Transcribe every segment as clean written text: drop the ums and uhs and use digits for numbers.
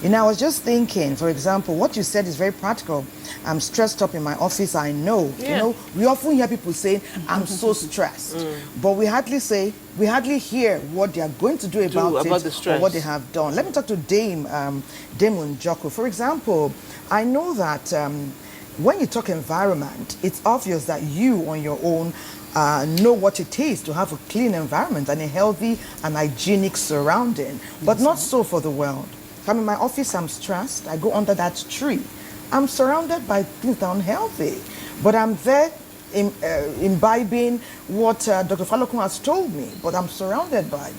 I was just thinking, for example, what you said is very practical. I'm stressed up in my office, I know. Yeah. We often hear people saying, I'm so stressed. But we hardly hear what they are going to do about the it stress. or what they have done. Let me talk to Dame Unjoko. For example, I know that when you talk environment, it's obvious that you on your own know what it is to have a clean environment and a healthy and hygienic surrounding, but not so for the world. I'm in my office, I'm stressed, I go under that tree. I'm surrounded by things that are unhealthy, but I'm there imbibing what Dr. Falokun has told me, but I'm surrounded by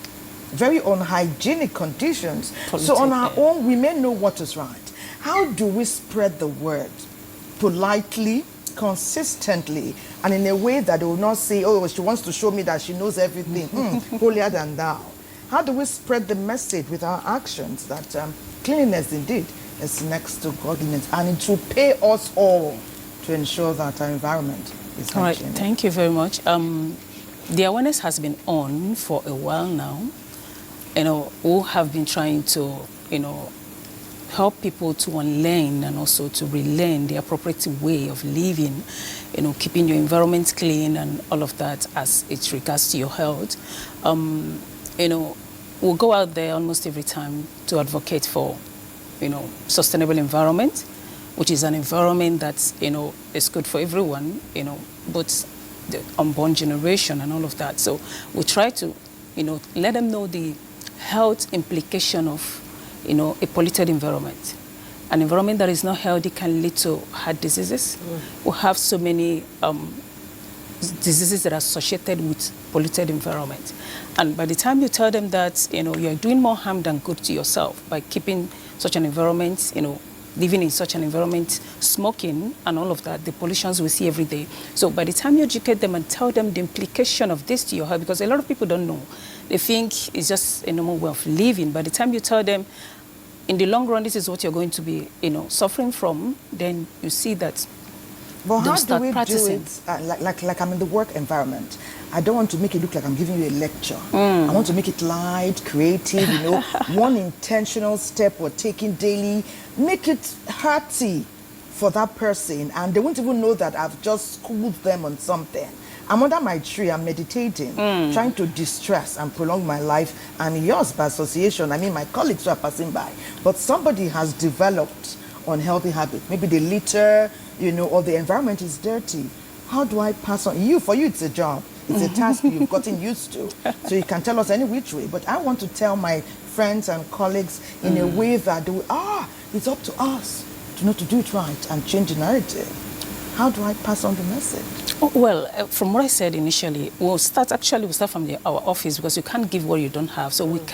very unhygienic conditions. So on our own, we may know what is right. How do we spread the word politely, consistently, and in a way that they will not say, oh, she wants to show me that she knows everything, holier than thou? How do we spread the message with our actions that cleanliness indeed is next to godliness, and it will pay us all to ensure that our environment is hygienic? All right, thank you very much. The awareness has been on for a while now. We have been trying to, help people to unlearn and also to relearn the appropriate way of living, keeping your environment clean and all of that as it regards to your health. We'll go out there almost every time to advocate for, sustainable environment, which is an environment that's, is good for everyone, both the unborn generation and all of that. So we try to, let them know the health implication of, a polluted environment. An environment that is not healthy can lead to heart diseases. We have so many diseases that are associated with polluted environment. And by the time you tell them that, you're doing more harm than good to yourself by keeping such an environment, living in such an environment, smoking and all of that, the pollutions we see every day. So by the time you educate them and tell them the implication of this to your health, because a lot of people don't know, they think it's just a normal way of living. By the time you tell them, in the long run, this is what you're going to be, suffering from, then you see that. But how do we do it, like I'm in the work environment? I don't want to make it look like I'm giving you a lecture. I want to make it light, creative, one intentional step we're taking daily. Make it hearty for that person, and they won't even know that I've just schooled them on something. I'm under my tree, I'm meditating, trying to distress and prolong my life, and yours by association. I mean, my colleagues who are passing by. But somebody has developed unhealthy habits. Maybe they litter, or the environment is dirty. How do I pass on? For you, it's a job. It's a task you've gotten used to. So you can tell us any which way. But I want to tell my friends and colleagues in a way that they will, it's up to us to do it right and change the narrative. How do I pass on the message? Well, from what I said initially, we'll start from our office, because you can't give what you don't have. So we'll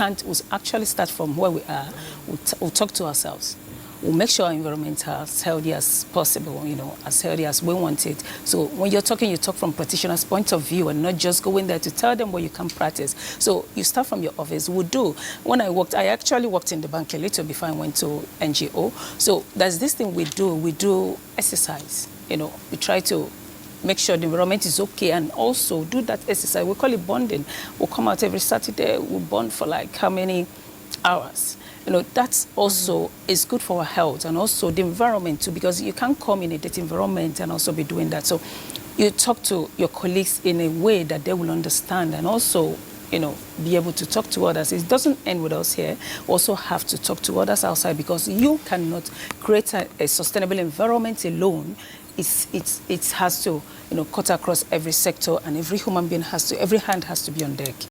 actually start from where we are. We'll talk to ourselves. We'll make sure our environment is as healthy as possible, as healthy as we want it. So when you're talking, you talk from practitioner's point of view and not just go in there to tell them what you can practice. So you start from your office. When I actually worked in the bank a little before I went to NGO. So there's this thing we do exercise. We try to make sure the environment is okay and also do that exercise. We call it bonding. We'll come out every Saturday, we'll bond for like how many hours. That's also is good for our health and also the environment too, because you can't come in a dirty environment and also be doing that. So you talk to your colleagues in a way that they will understand and also, be able to talk to others. It doesn't end with us here. We also have to talk to others outside, because you cannot create a sustainable environment alone. It has to, cut across every sector, and every human being every hand has to be on deck.